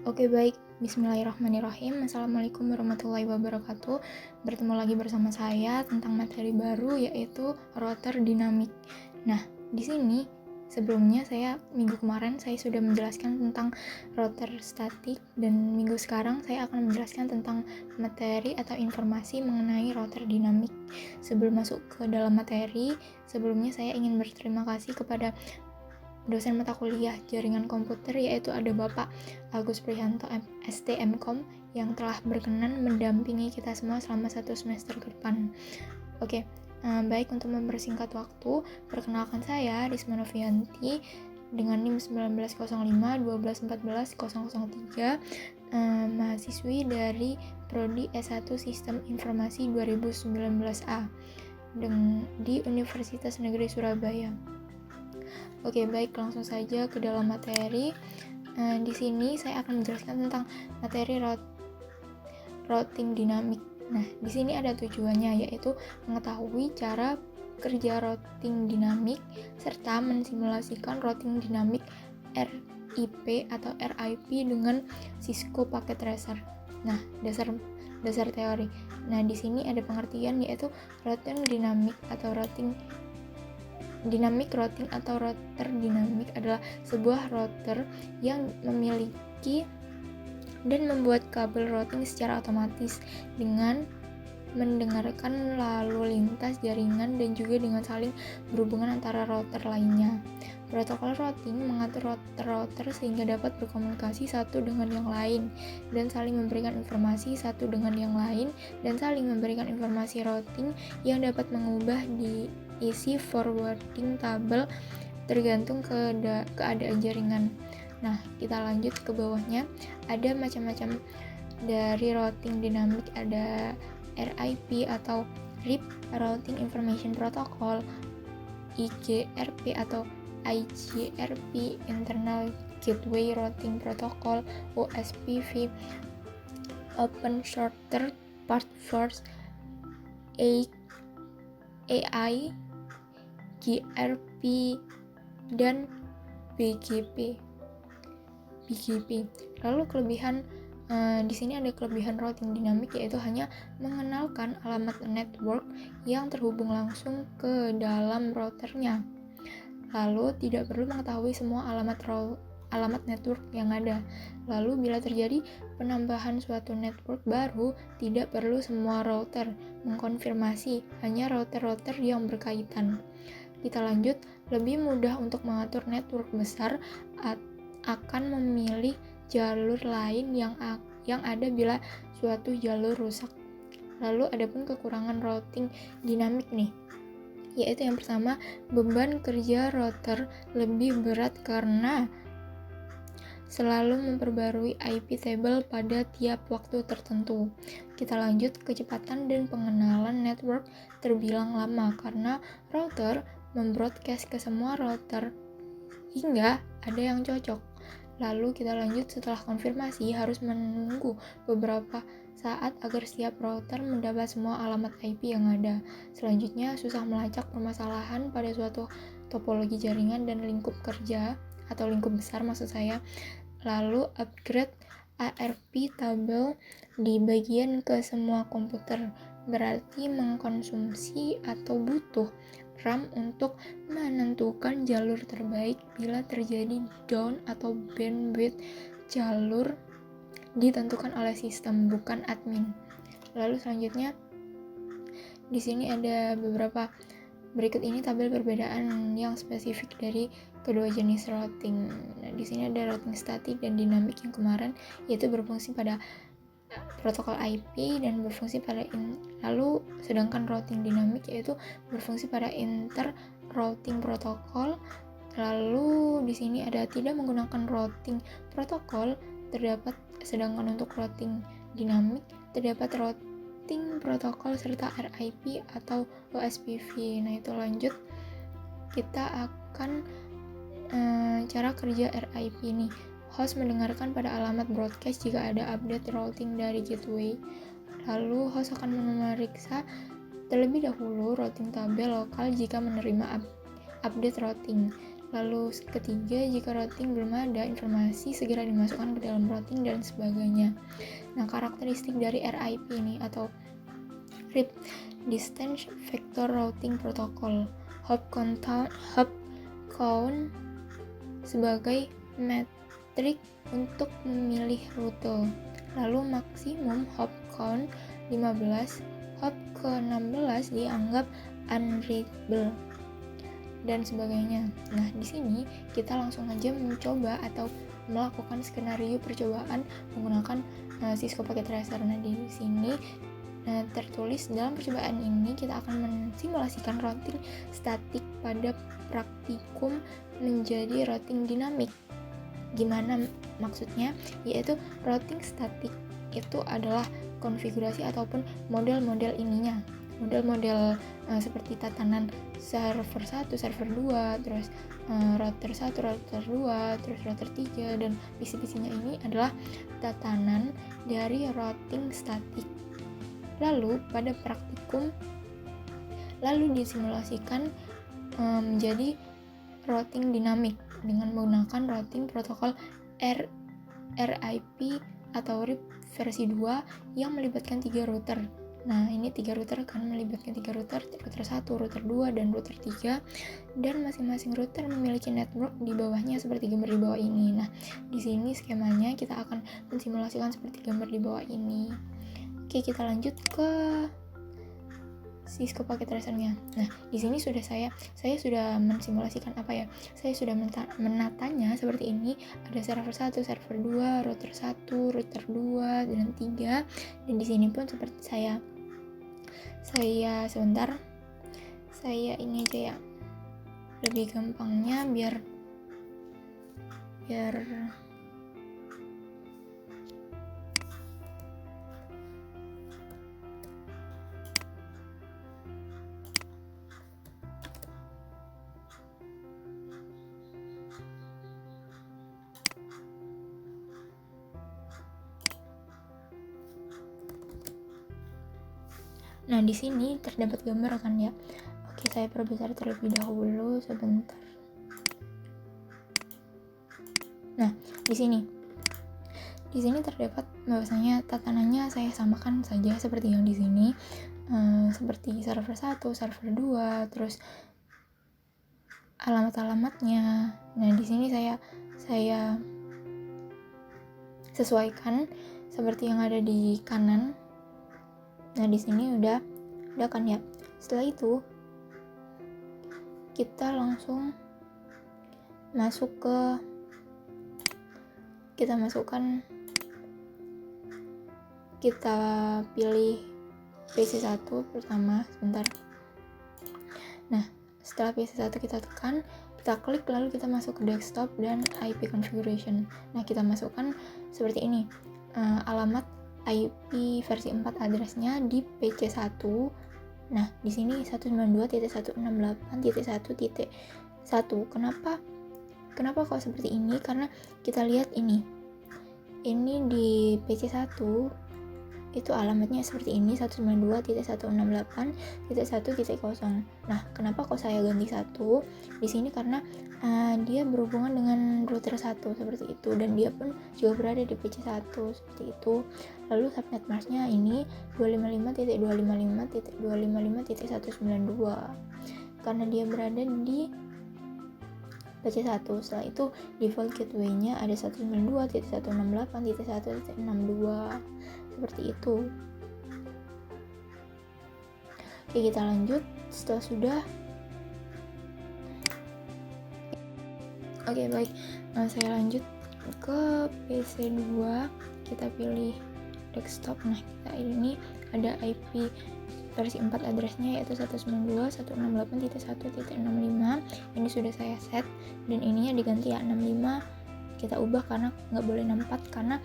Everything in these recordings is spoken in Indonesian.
Oke baik, bismillahirrahmanirrahim. Assalamualaikum warahmatullahi wabarakatuh. Bertemu lagi bersama saya tentang materi baru yaitu rotor dinamik. Nah, di sini sebelumnya minggu kemarin saya sudah menjelaskan tentang rotor statik dan minggu sekarang saya akan menjelaskan tentang materi atau informasi mengenai rotor dinamik. Sebelum masuk ke dalam materi, sebelumnya saya ingin berterima kasih kepada dosen mata kuliah jaringan komputer yaitu ada Bapak Agus Prihanto STMkom yang telah berkenan mendampingi kita semua selama 1 semester ke depan. Oke, baik, untuk mempersingkat waktu, perkenalkan saya Risma Novianti dengan NIM 1905 mahasiswi dari Prodi S1 Sistem Informasi 2019A di Universitas Negeri Surabaya. Oke, baik, langsung saja ke dalam materi. Di sini saya akan menjelaskan tentang materi routing dinamik. Nah, di sini ada tujuannya, yaitu mengetahui cara kerja routing dinamik serta mensimulasikan routing dinamik RIP atau RIP dengan Cisco Packet Tracer. Nah, dasar teori. Nah, di sini ada pengertian yaitu routing dinamik atau routing dinamik adalah sebuah router yang memiliki dan membuat kabel routing secara otomatis dengan mendengarkan lalu lintas jaringan dan juga dengan saling berhubungan antara router lainnya. Protokol routing mengatur router sehingga dapat berkomunikasi satu dengan yang lain dan saling memberikan informasi satu dengan yang lain dan saling memberikan informasi routing yang dapat mengubah isi forwarding tabel tergantung keadaan jaringan. Nah, kita lanjut ke bawahnya. Ada macam-macam dari routing dinamik, ada RIP atau RIP Routing Information Protocol, IGRP atau IGRP Internal Gateway Routing Protocol, OSPF Open Shorter Path First, AI, GRP, dan BGP. Lalu di sini ada kelebihan routing dinamik, yaitu hanya mengenalkan alamat network yang terhubung langsung ke dalam routernya. Lalu tidak perlu mengetahui semua alamat network yang ada. Lalu bila terjadi penambahan suatu network baru, tidak perlu semua router mengkonfirmasi, hanya router-router yang berkaitan. Kita lanjut, lebih mudah untuk mengatur network besar akan memilih jalur lain yang ada bila suatu jalur rusak. Lalu adapun kekurangan routing dinamik nih, yaitu yang pertama, beban kerja router lebih berat karena selalu memperbarui IP table pada tiap waktu tertentu. Kita lanjut, kecepatan dan pengenalan network terbilang lama karena router membroadcast ke semua router hingga ada yang cocok. Lalu kita lanjut, setelah konfirmasi harus menunggu beberapa saat agar setiap router mendapat semua alamat IP yang ada. Selanjutnya, susah melacak permasalahan pada suatu topologi jaringan dan lingkup kerja atau lingkup besar maksud saya. Lalu upgrade ARP tabel dibagian ke semua komputer, berarti mengkonsumsi atau butuh RAM untuk menentukan jalur terbaik bila terjadi down atau bandwidth. Jalur ditentukan oleh sistem, bukan admin. Lalu selanjutnya, di sini ada beberapa. Berikut ini tabel perbedaan yang spesifik dari kedua jenis routing. Nah, di sini ada routing statik dan dinamik yang kemarin, yaitu berfungsi pada protokol IP dan berfungsi pada lalu sedangkan routing dinamik yaitu berfungsi pada inter routing protokol. Lalu di sini ada tidak menggunakan routing protokol terdapat, sedangkan untuk routing dinamik terdapat routing protokol serta RIP atau OSPF. Nah, itu lanjut kita akan cara kerja RIP ini. Host mendengarkan pada alamat broadcast jika ada update routing dari gateway. Lalu host akan memeriksa terlebih dahulu routing tabel lokal jika menerima update routing. Lalu ketiga, jika routing belum ada informasi, segera dimasukkan ke dalam routing dan sebagainya. Nah, karakteristik dari RIP ini atau RIP, Distance Vector Routing Protocol, hop count sebagai metrik untuk memilih rute. Lalu maksimum hop count 15, hop ke-16 dianggap unreadable dan sebagainya. Nah, di sini kita langsung aja mencoba atau melakukan skenario percobaan menggunakan Cisco Packet Tracer. Nah, di sini tertulis dalam percobaan ini kita akan mensimulasikan routing statik pada praktikum menjadi routing dinamik. Gimana maksudnya? Yaitu routing statik itu adalah konfigurasi ataupun model-model ininya. Model-model seperti tatanan server 1, server 2, terus router 1, router 2, terus router 3, dan PC-PC-nya ini adalah tatanan dari routing statik. Lalu pada praktikum disimulasikan menjadi routing dinamik dengan menggunakan routing protokol RIP atau RIP versi 2 yang melibatkan 3 router. Nah, ini 3 router akan melibatkan 3 router 1, router 2, dan router 3, dan masing-masing router memiliki network di bawahnya seperti gambar di bawah ini. Nah, di sini skemanya kita akan mensimulasikan seperti gambar di bawah ini. Oke, kita lanjut ke Cisco Packet Tracer-nya. Nah, di sini sudah saya sudah mensimulasikan saya sudah menatanya seperti ini. Ada server 1, server 2, router 1, router 2, dan 3. Dan di sini pun seperti saya ini aja ya. Lebih gampangnya biar Nah, di sini terdapat gambar kan ya. Oke, saya perbesar terlebih dahulu sebentar. Nah, di sini terdapat bahwasanya tatanannya saya samakan saja seperti yang di sini. Seperti server 1, server 2, terus alamat-alamatnya. Nah, di sini saya sesuaikan seperti yang ada di kanan. Nah, di sini udah kan ya. Setelah itu kita langsung kita pilih PC1 pertama sebentar. Nah, setelah PC1 kita tekan, kita klik, lalu kita masuk ke desktop dan IP configuration. Nah, kita masukkan seperti ini, alamat IP versi 4 address-nya di PC1. Nah, di sini 192.168.1.1. Kenapa kok seperti ini? Karena kita lihat ini di PC1 itu alamatnya seperti ini, 192.168.1.0. Nah, kenapa kok saya ganti 1 di sini? Karena dia berhubungan dengan router 1 seperti itu, dan dia pun juga berada di PC1 seperti itu. Lalu subnet masknya ini 255.255.255.192 karena dia berada di PC1. Setelah itu default gateway-nya ada 192.168.1.62 seperti itu. Oke, kita lanjut. Setelah sudah, oke baik, saya lanjut ke PC2. Kita pilih desktop. Nah, kita ini ada IP versi 4 address-nya yaitu 192.168.1.65. Ini sudah saya set, dan ininya diganti ya 65. Kita ubah karena nggak boleh 64 karena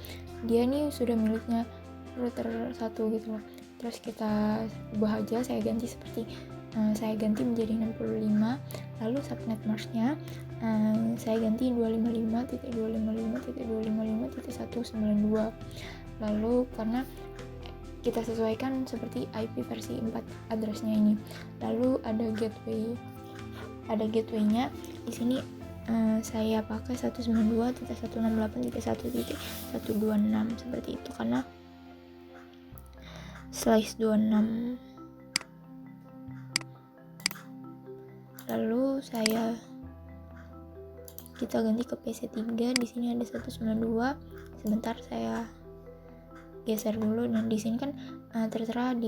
dia ini sudah miliknya router 1 gitu loh. Terus kita ubah aja, saya ganti menjadi 65. Lalu subnet mask-nya saya ganti 255.255.255.192. Lalu karena kita sesuaikan seperti IP versi 4 address-nya ini. Lalu ada gateway-nya di sini. saya pakai 192.168.1.126 seperti itu, karena slice 26. Lalu kita ganti ke PC3. Di sini ada 192. Sebentar saya geser dulu. Dan di sini kan tertera di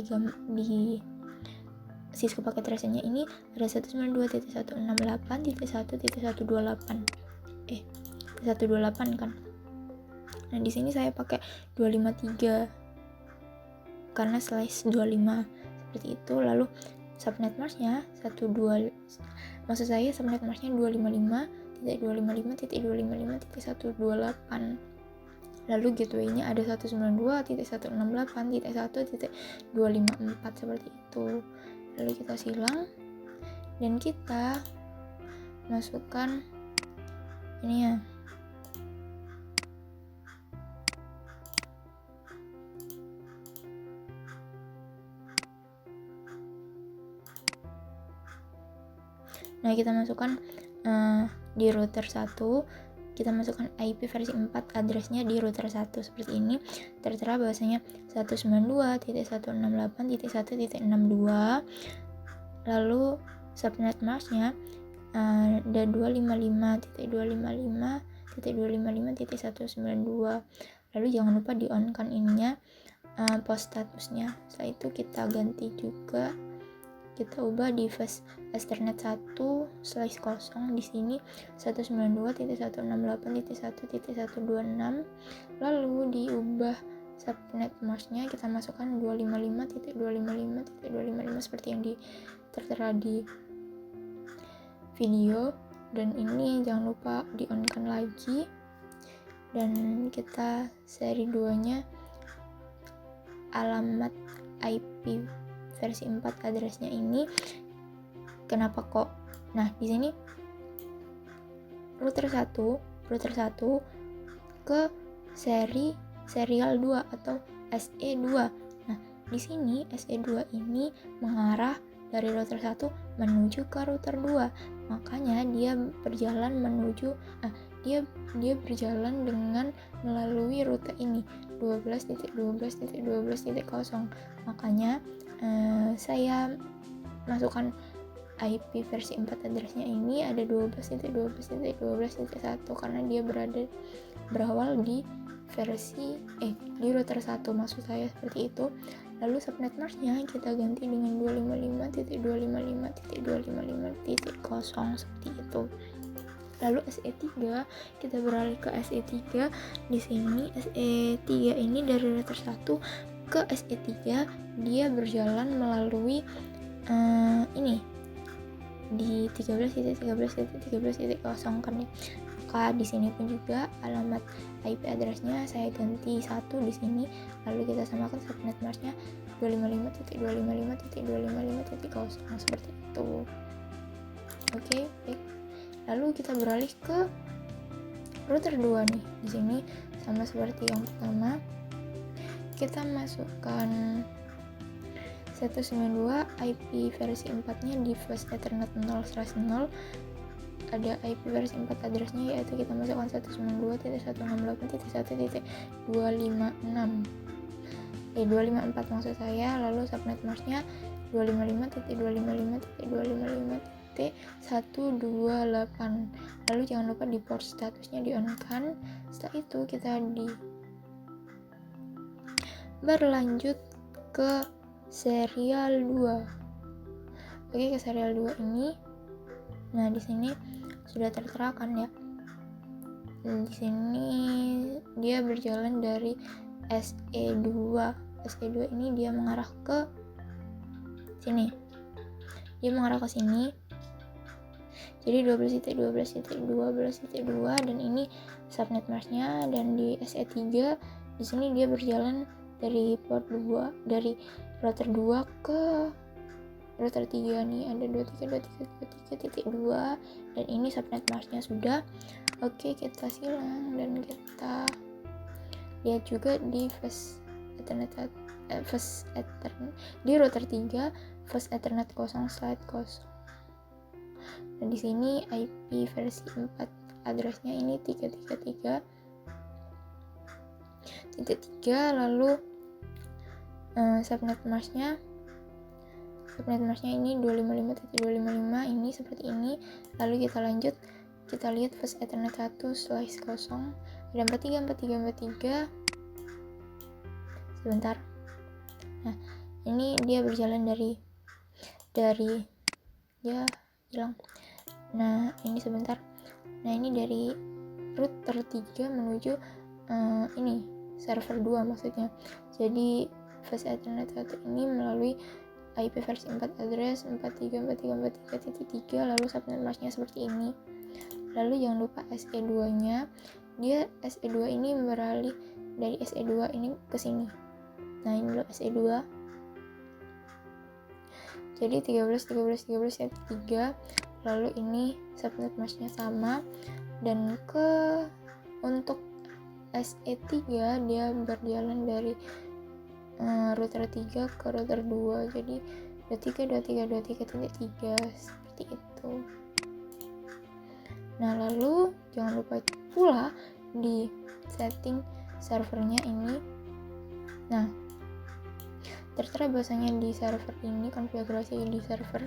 Cisco paket tracingnya ini ada 192.168.1.128 128 kan. Nah di sini saya pakai 253 karena slice 25 seperti itu. Lalu subnet masknya subnet masknya 255.255.255.128. Lalu gateway-nya ada 192.168.1.254 seperti itu. Lalu kita silang dan kita masukkan ini ya. Nah, kita masukkan di router 1, kita masukkan IP versi 4 addressnya di router 1 seperti ini. Tertera bahwasanya 192.168.1.62. Lalu subnet masknya ada 255.255.192. Lalu jangan lupa di on kan ininya, post statusnya. Setelah itu kita ganti juga, kita ubah di fast Ethernet 1/0 di sini 192.168.1.126. lalu diubah subnet masknya, kita masukkan 255.255.255 seperti yang tertera di video. Dan ini jangan lupa di on kan lagi, dan kita seri 2 nya alamat IP versi 4 addressnya ini. Kenapa kok? Nah, di sini router 1 ke serial 2 atau SE2. Nah, di sini SE2 ini mengarah dari router 1 menuju ke router 2. Makanya dia berjalan berjalan dengan melalui rute ini 12.12.12.0. Makanya saya masukkan IP versi 4 addressnya ini ada 12.12.12.1 karena dia berawal di di router 1, maksud saya seperti itu. Lalu subnet masknya kita ganti dengan 255.255.255.0 seperti itu. Lalu SE3, kita beralih ke SE3. Di sini SE3 ini dari router 1 ke SE3 dia berjalan melalui ini di 13.13.13.0 kan ya. Maka di sini pun juga alamat IP addressnya saya ganti 1 di sini. Lalu kita samakan subnet masknya 255.255.255.0 seperti itu. Oke, baik. Lalu kita beralih ke router 2 nih. Di sini sama seperti yang pertama. Kita masukkan 192 IP versi 4-nya di fast Ethernet 0/0. Ada IP versi 4 addressnya, yaitu kita masukkan 192.168.1.254 maksud saya. Lalu subnet masknya 255.255.255.128. Lalu jangan lupa di port statusnya di on kan. Setelah itu kita berlanjut ke serial 2. Oke, ke serial 2 ini. Nah, di sini sudah tertera kan ya. Di sini dia berjalan dari SE2. SE2 ini dia mengarah ke sini. Dia mengarah ke sini. Jadi 12.12.12.2 dan ini subnet masknya. Dan di SE3 di sini dia berjalan dari port 2, dari router 2 ke router 3 nih, ada 23.23.23.2 dan ini subnet masknya sudah. Oke, kita silang dan kita lihat juga di fast Ethernet di router 3 fast Ethernet 0/0. Dan di sini IP versi 4 addressnya ini 333.3, lalu subnet masknya ini 255.255 ini seperti ini. Lalu kita lanjut, kita lihat fast ethernet 1/0 ada 434343. Sebentar, nah ini dia berjalan dari ya hilang. Nah ini sebentar, nah ini dari router 3 menuju ini server 2 maksudnya. Jadi fast ethernet 1 ini melalui IP versi 4 address 434343.3, lalu subnet masknya seperti ini. Lalu jangan lupa SE2 nya, dia SE2 ini beralih dari SE2 ini ke sini. Nah ini loh SE2, jadi 13.13.13.3. Lalu ini subnet masknya sama, dan untuk SE3 dia berjalan dari router 3 ke router 2, jadi 23.23.23.3 seperti itu. Nah lalu jangan lupa pula di setting servernya ini. Nah tertera bahasanya di server ini, konfigurasi di server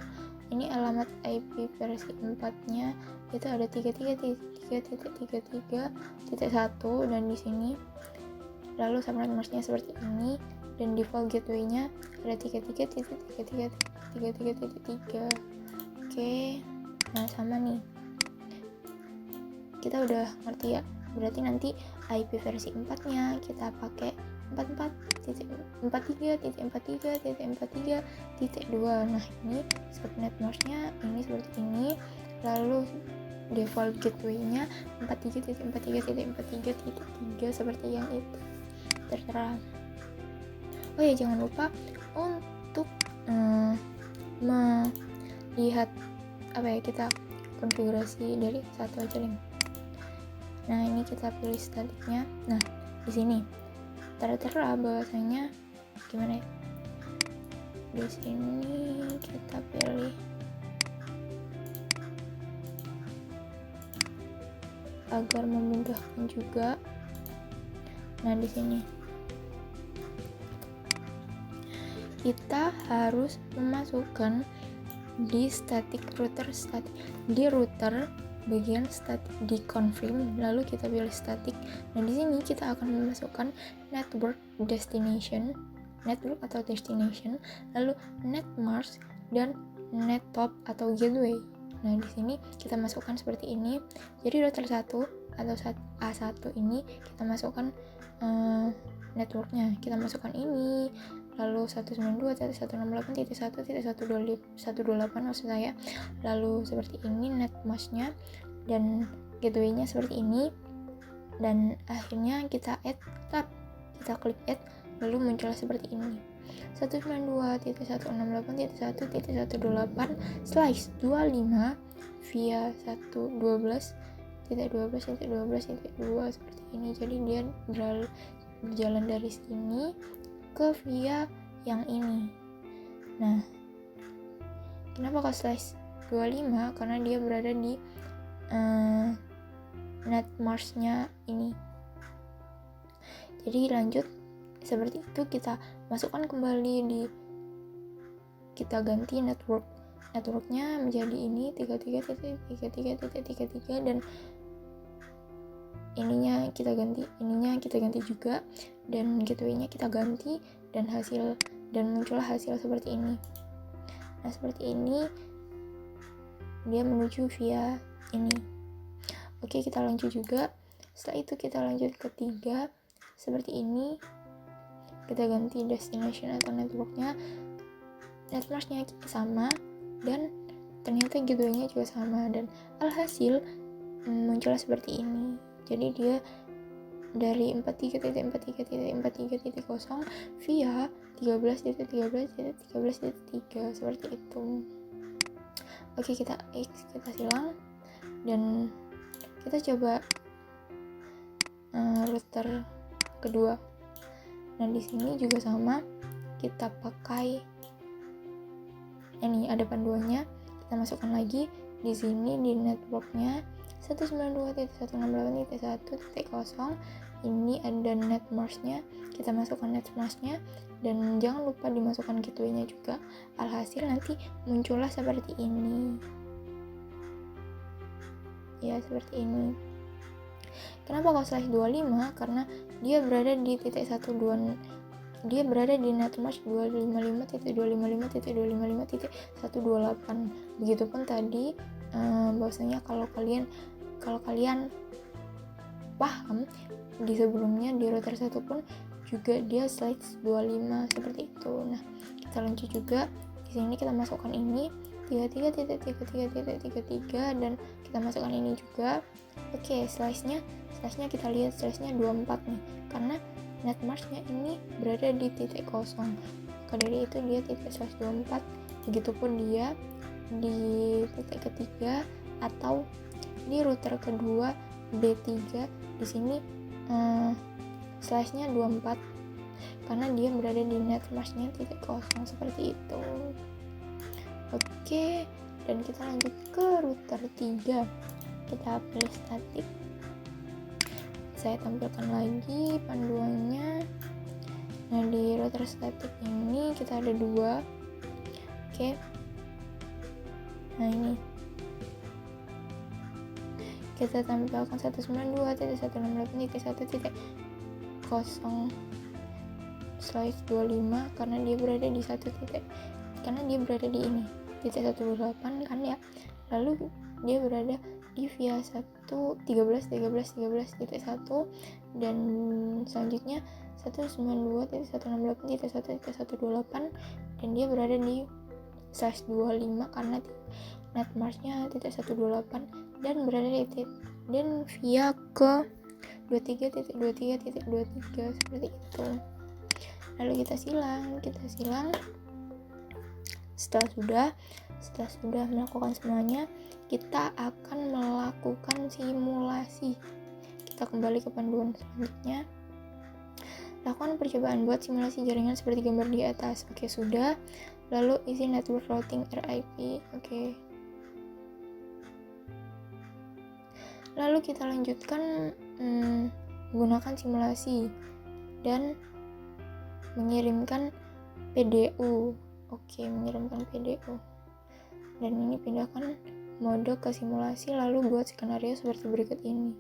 ini alamat IP versi 4 nya itu ada 33.33.1 dan di sini. Lalu subnet masknya seperti ini, dan default gateway-nya ada 33.33.33.3. Oke, nah sama nih, kita udah ngerti ya. Berarti nanti IP versi 4 nya kita pakai 44.43.43.43.2. Nah ini subnet masknya ini seperti ini, lalu default gateway-nya 43.43.43.3 seperti yang itu, tertera. Oh ya, jangan lupa untuk melihat kita konfigurasi dari satu aja nih. Nah ini kita pilih statiknya. Nah di sini tertera bahwasanya gimana ya, di sini kita pilih agar memudahkan juga. Nah di sini kita harus memasukkan di static router di router bagian static di confirm, lalu kita pilih static. Nah di sini kita akan memasukkan network atau destination, lalu net mask dan net top atau gateway. Nah di sini kita masukkan seperti ini. Jadi router 1 atau A1 ini kita masukkan networknya, kita masukkan ini, lalu 192.168.1.128 maksud saya. Lalu seperti ini net masknya dan gateway-nya seperti ini, dan akhirnya kita add tab, kita klik add, lalu muncul seperti ini 192.168.1.128/25 via 112.12.12.2 seperti ini. Jadi dia berjalan dari sini ke via yang ini. Nah kenapa kok /25? Karena dia berada di net masknya ini. Jadi lanjut seperti itu, kita masukkan kembali kita ganti networknya menjadi ini 33.33.33 dan ininya kita ganti juga, dan gateway-nya kita ganti, dan muncullah hasil seperti ini. Nah seperti ini dia menuju via ini. Oke, kita lanjut juga. Setelah itu kita lanjut ke 3 seperti ini, kita ganti destination atau networknya, net masknya sama, dan ternyata gateway-nya juga sama, dan alhasil muncul seperti ini. Jadi dia dari 43.43.43.0 via 13.13.13.3 seperti itu. Oke, kita silang dan kita coba router kedua. Nah di sini juga sama, kita pakai ini ada panduannya, kita masukkan lagi di sini di networknya 192.168.1.0 ini ada net mask-nya, kita masukkan net mask-nya dan jangan lupa dimasukkan gateway-nya juga. Alhasil nanti muncullah seperti ini ya, seperti ini. Kenapa kok slash 25? Karena dia berada di titik 12, dia berada di net mask 255.255.255.128. Begitupun tadi bahwasanya kalau kalian paham di sebelumnya di router 1 pun juga dia slash 25 seperti itu. Nah, kita lanjut juga di sini, kita masukkan ini 33.33.33 dan kita masukkan ini juga. Oke, slashnya kita lihat slashnya 24 nih, karena net mask-nya ini berada di titik kosong, maka dari itu dia titik slash 24. Begitupun dia di titik ketiga atau di router kedua B3, di sini slashnya 24 karena dia berada di net mask-nya titik kosong seperti itu. Oke, dan kita lanjut ke router 3, kita pilih statik. Saya tampilkan lagi panduannya. Nah, di router statik ini kita ada 2. Oke, nah ini kita tampilkan 192.168.1.0/25 karena dia berada di satu titik, karena dia berada di ini titik 128 kan ya. Lalu dia berada di via 13.13.13.1 dan selanjutnya 192.168.1.128 dan dia berada di slash 25 karena net mask-nya titik 128 dan berada di titik dan via ke 23.23.23 seperti itu. Lalu kita silang. Setelah sudah melakukan semuanya, kita akan melakukan simulasi. Kita kembali ke panduan selanjutnya. Lakukan percobaan buat simulasi jaringan seperti gambar di atas. Oke, sudah. Lalu isi network routing RIP. Oke. Lalu kita lanjutkan menggunakan simulasi dan mengirimkan PDU. Oke, mengirimkan PDU. Dan ini pindahkan mode ke simulasi, lalu buat skenario seperti berikut ini.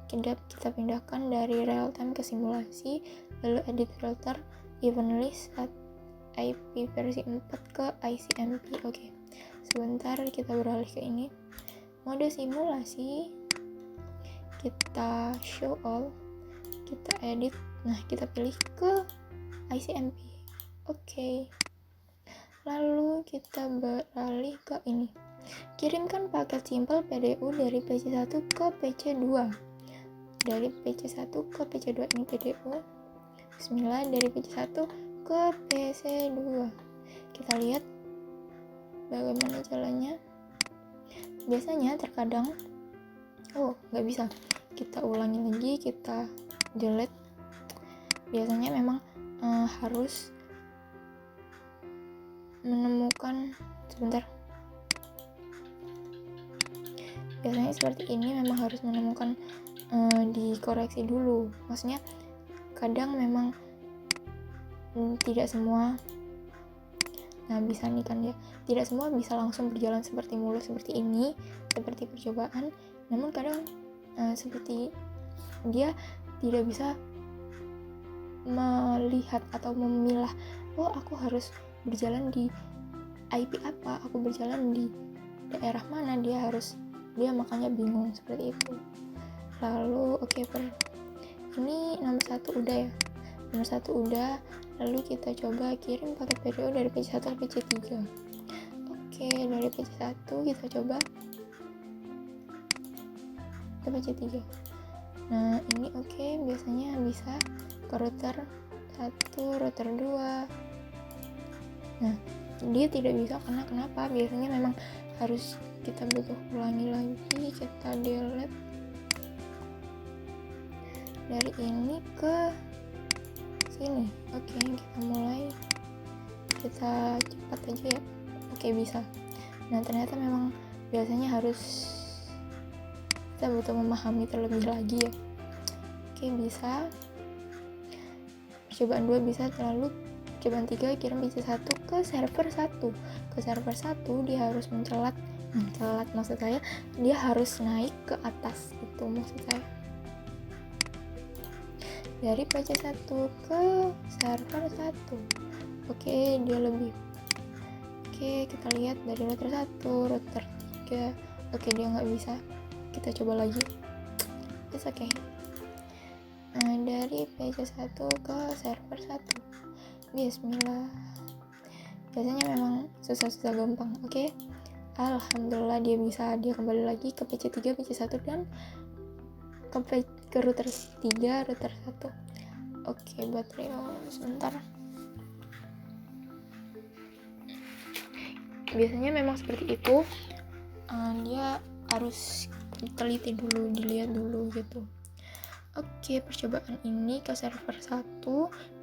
Kita pindahkan dari real time ke simulasi, lalu edit filter, event list IP versi 4 ke ICMP. Oke, sebentar kita beralih ke ini. Mode simulasi, kita show all, kita edit, nah kita pilih ke ICMP. Oke. Lalu kita beralih ke ini. Kirimkan paket simple PDU dari PC1 ke PC2. Dari PC1 ke PC2 ini PDU. Bismillah, dari PC1 ke PC2. Kita lihat bagaimana jalannya. Biasanya terkadang nggak bisa. Kita ulangi lagi, kita delete. Biasanya memang harus menemukan biasanya seperti ini, memang harus menemukan dikoreksi dulu. Maksudnya kadang memang tidak semua, nah bisa nih kan ya, tidak semua bisa langsung berjalan seperti mulus seperti ini, seperti percobaan. Namun kadang seperti dia tidak bisa melihat atau memilah, aku harus berjalan di IP apa, aku berjalan di daerah mana, dia makanya bingung seperti itu. Lalu ini nomor 1 udah ya, nomor 1 udah. Lalu kita coba kirim paket PDU dari PC1 ke PC3. Oke, dari PC1 kita coba ke PC3. Nah ini biasanya bisa ke router 1, router 2. Nah, dia tidak bisa karena kenapa? Biasanya memang harus kita butuh ulangi lagi, kita delete dari ini ke sini. Oke, kita mulai, kita cepat aja ya. Oke, bisa. Nah, ternyata memang biasanya harus kita butuh memahami terlebih lagi ya. Oke, bisa. Percobaan 2 bisa, lalu percobaan 3 kirim PC1 ke server 1. Ke server 1 dia harus mencelat maksud saya dia harus naik ke atas, itu maksud saya. Dari PC1 ke server 1. Oke, dia lebih. Oke, kita lihat dari router 1, router 3. Oke, dia nggak bisa. Kita coba lagi. It's okay. Nah, dari PC1 ke server 1. Bismillah. Biasanya memang susah-susah gampang. Oke. Alhamdulillah dia bisa. Dia kembali lagi ke PC3, PC1 dan ke router 3, router 1. Oke, baterai sebentar. Biasanya memang seperti itu. Dia harus teliti dulu, dilihat dulu gitu. Oke, percobaan ini ke server 1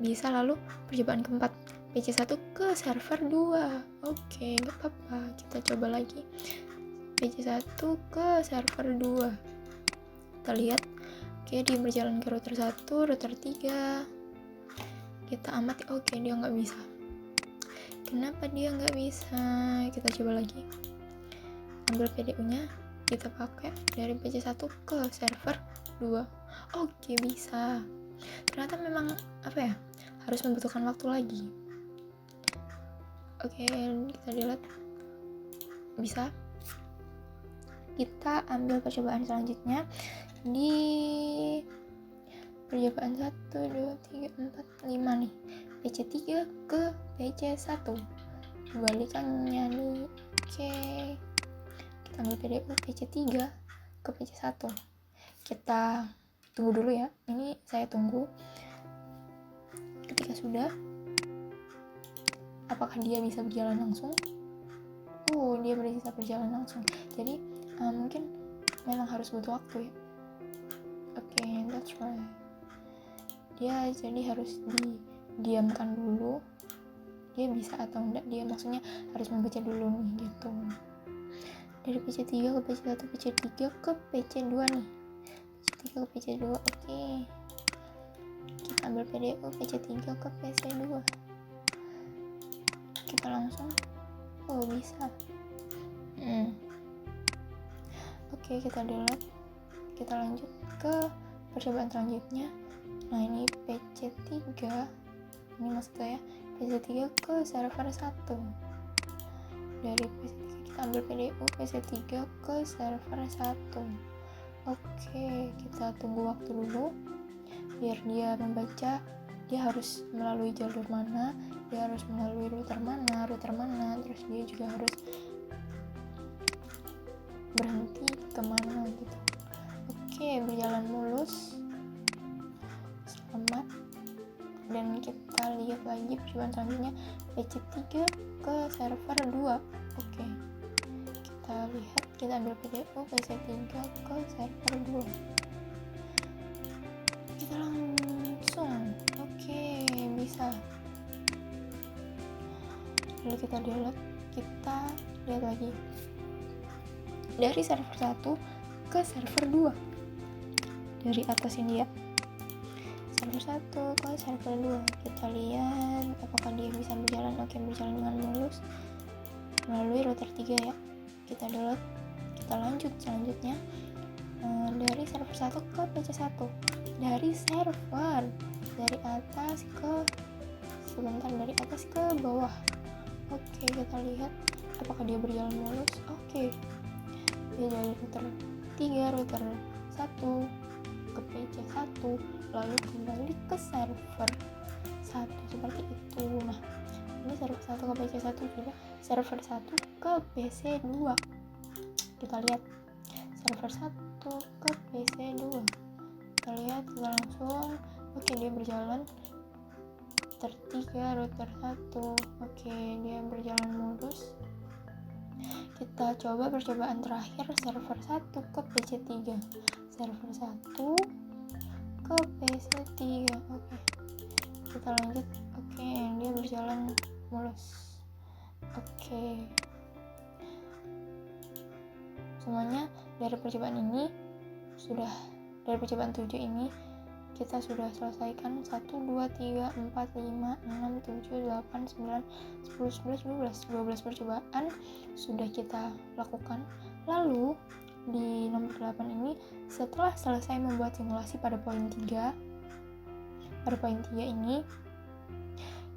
bisa, lalu percobaan keempat PC1 ke server 2. Oke, gak apa-apa, kita coba lagi. PC1 ke server 2. Kita lihat. Oke, dia berjalan ke router 1, router 3. Kita amati. Oke, dia nggak bisa. Kenapa dia nggak bisa? Kita coba lagi. Ambil PDU-nya, kita pakai dari PC1 ke server 2. Oke, bisa. Ternyata memang harus membutuhkan waktu lagi. Oke, kita lihat. Bisa. Kita ambil percobaan selanjutnya di percobaan 1, 2, 3, 4, 5 nih. PC3 ke PC1. Kebalikannya nih. Oke. Kita ambil PDU PC3 ke PC1. Kita tunggu dulu ya. Ini saya tunggu. Ketika sudah, apakah dia bisa berjalan langsung? Dia bisa berjalan langsung. Jadi mungkin memang harus butuh waktu ya. Oke, that's right. Dia jadi harus didiamkan dulu. Dia bisa atau enggak, dia maksudnya harus membaca dulu nih gitu. Dari PC3 ke PC1, PC3 ke PC2 nih. PC3 ke PC2. Oke. Kita ambil PDU PC3 ke PC2. Kita langsung bisa. Oke, kita delete. Kita lanjut ke percobaan selanjutnya. Nah, ini PC3. Ini maksud saya PC3 ke server 1. Dari PC3 kita ambil PDU PC3 ke server 1. Oke, kita tunggu waktu dulu biar dia membaca. Dia harus melalui jalur mana, dia harus melalui router mana, terus dia juga harus berhenti kemana gitu. Oke, berjalan mulus, selamat. Dan kita lihat lagi percobaan selanjutnya PC3 ke server 2. Oke, kita lihat, kita ambil PDU PC3 ke server 2. Kita langsung bisa. Lalu kita delete. Kita lihat lagi dari server 1 ke server 2. Dari atas ini ya, server 1 ke server 2. Kita lihat apakah dia bisa berjalan. Oke, berjalan dengan mulus melalui router 3 ya. Kita delete. Kita lanjut selanjutnya dari server 1 ke PC1. Dari server dari atas ke bawah. Oke, kita lihat apakah dia berjalan mulus. Oke, dia dari router 3, router 1 ke PC1, lalu kembali ke server 1 seperti itu. Nah, ini server 1 ke PC1 juga, server 1 ke PC2. Kita lihat server 1 ke PC2. Kita lihat langsung. Oke, dia berjalan router 3, router 1. Oke, dia berjalan mulus. Kita coba percobaan terakhir server 1 ke PC3. Server 1 ke PC3. Oke. Kita lanjut. Oke, dia berjalan mulus. Oke. semuanya dari percobaan 7 ini kita sudah selesaikan 1, 2, 3, 4, 5, 6, 7, 8, 9, 10, 11, 12 percobaan sudah kita lakukan. Lalu di nomor 8 ini, setelah selesai membuat simulasi pada poin 3 ini,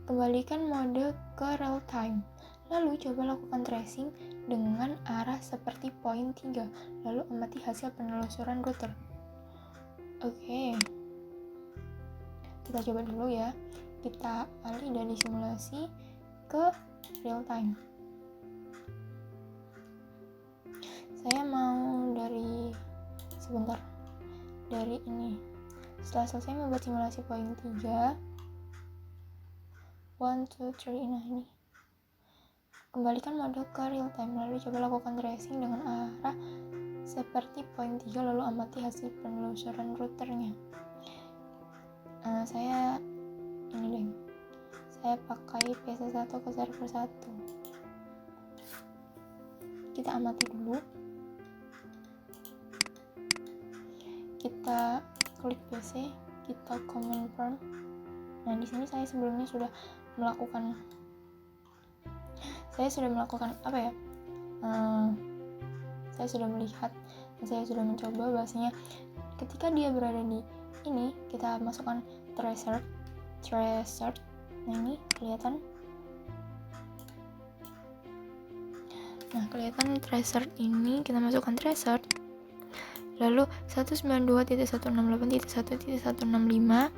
kembalikan mode ke real time. Lalu coba lakukan tracing dengan arah seperti poin 3, lalu amati hasil penelusuran router. Oke, kita coba dulu ya. Kita alih dari simulasi ke real time. Saya mau dari ini. Setelah selesai membuat simulasi poin 3, 1, 2, 3, nah ini. Kembalikan mode ke real time, lalu coba lakukan tracing dengan arah seperti poin 3, lalu amati hasil penelusuran routernya. Saya pakai PC1 ke server 1. Kita amati dulu. Kita klik PC, kita confirm. Nah, di sini saya sebelumnya sudah melakukan saya sudah melihat dan saya sudah mencoba bahwasanya ketika dia berada di ini, kita masukkan tracer. Nah, ini kelihatan. Nah, kelihatan tracer ini, kita masukkan tracer. Lalu 192.168.1.165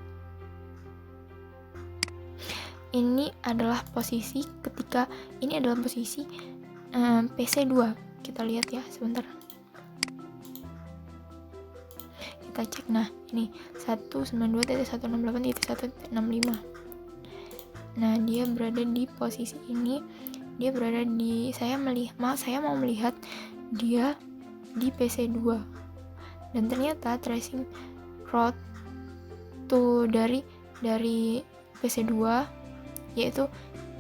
ini adalah posisi PC2. Kita lihat ya sebentar. Kita cek. Nah, ini 192.168.1.65. Nah, dia berada di posisi ini. Dia berada di saya mau melihat dia di PC2. Dan ternyata tracing route dari PC2 yaitu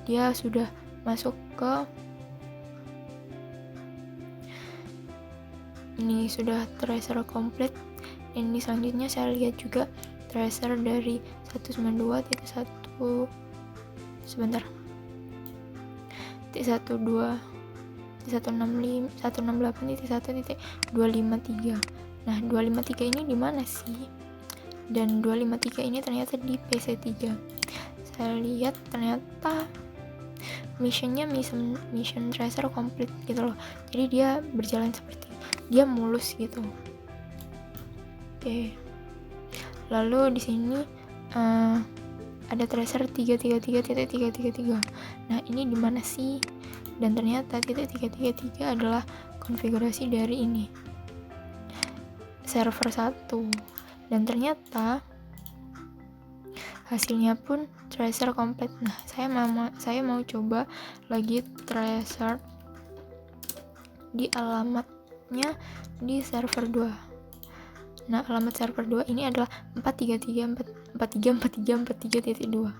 dia sudah masuk ke ini, sudah tracer komplit. Ini selanjutnya saya lihat juga tracer dari 192.168.1.253. Nah, 253 ini di mana sih? Dan 253 ini ternyata di PC3. Saya lihat ternyata mission tracer komplit gitu loh. Jadi dia berjalan seperti dia mulus gitu. Oke. Lalu di sini ada tracer 333.333. Nah, ini di mana sih? Dan ternyata 333 adalah konfigurasi dari ini. Server 1. Dan ternyata hasilnya pun tracer komplit. Nah, saya mau coba lagi tracer di alamatnya di server 2. Nah, alamat server 2 ini adalah 433.43.43.2.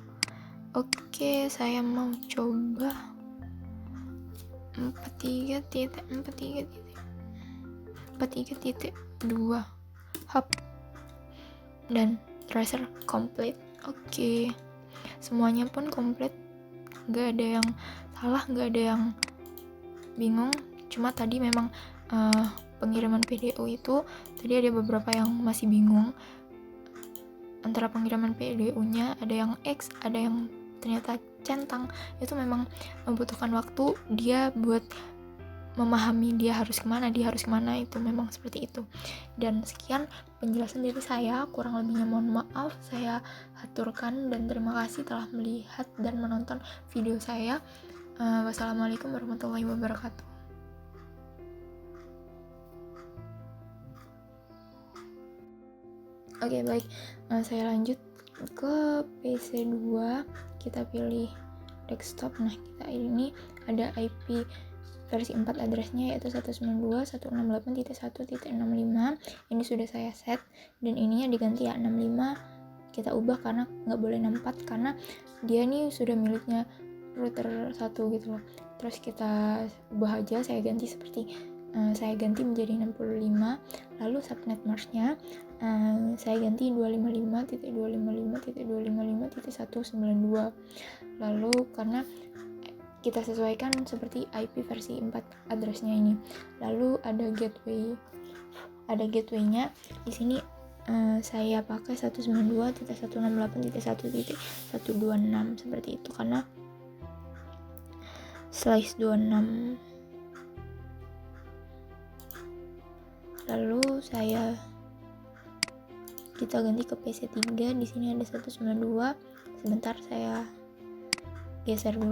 Oke, saya mau coba 43.43.2 hub dan tracer komplit. Oke, semuanya pun komplit, nggak ada yang salah, nggak ada yang bingung. Cuma tadi memang pengiriman PDU itu tadi ada beberapa yang masih bingung antara pengiriman PDU-nya, ada yang X, ada yang ternyata centang. Itu memang membutuhkan waktu dia buat memahami dia harus kemana, itu memang seperti itu. Dan sekian penjelasan dari saya, kurang lebihnya mohon maaf. Saya haturkan dan terima kasih telah melihat dan menonton video saya. Wassalamualaikum warahmatullahi wabarakatuh. Oke, baik, saya lanjut ke PC2. Kita pilih desktop. Nah, kita ini ada IP versi 4 addressnya yaitu 192.168.1.65. Ini sudah saya set dan ininya diganti ya 65. Kita ubah karena nggak boleh 64 karena dia nih sudah miliknya router 1 gitu loh. Terus kita ubah aja, saya ganti seperti saya ganti menjadi 65, lalu subnet masknya saya ganti 255.255.255.192. Lalu karena kita sesuaikan seperti IP versi 4 addressnya ini. Lalu ada gateway-nya. Di sini saya pakai 192.168.1.126 seperti itu karena slice 26. Lalu kita ganti ke PC3. Di sini ada 192. Sebentar saya geser dulu.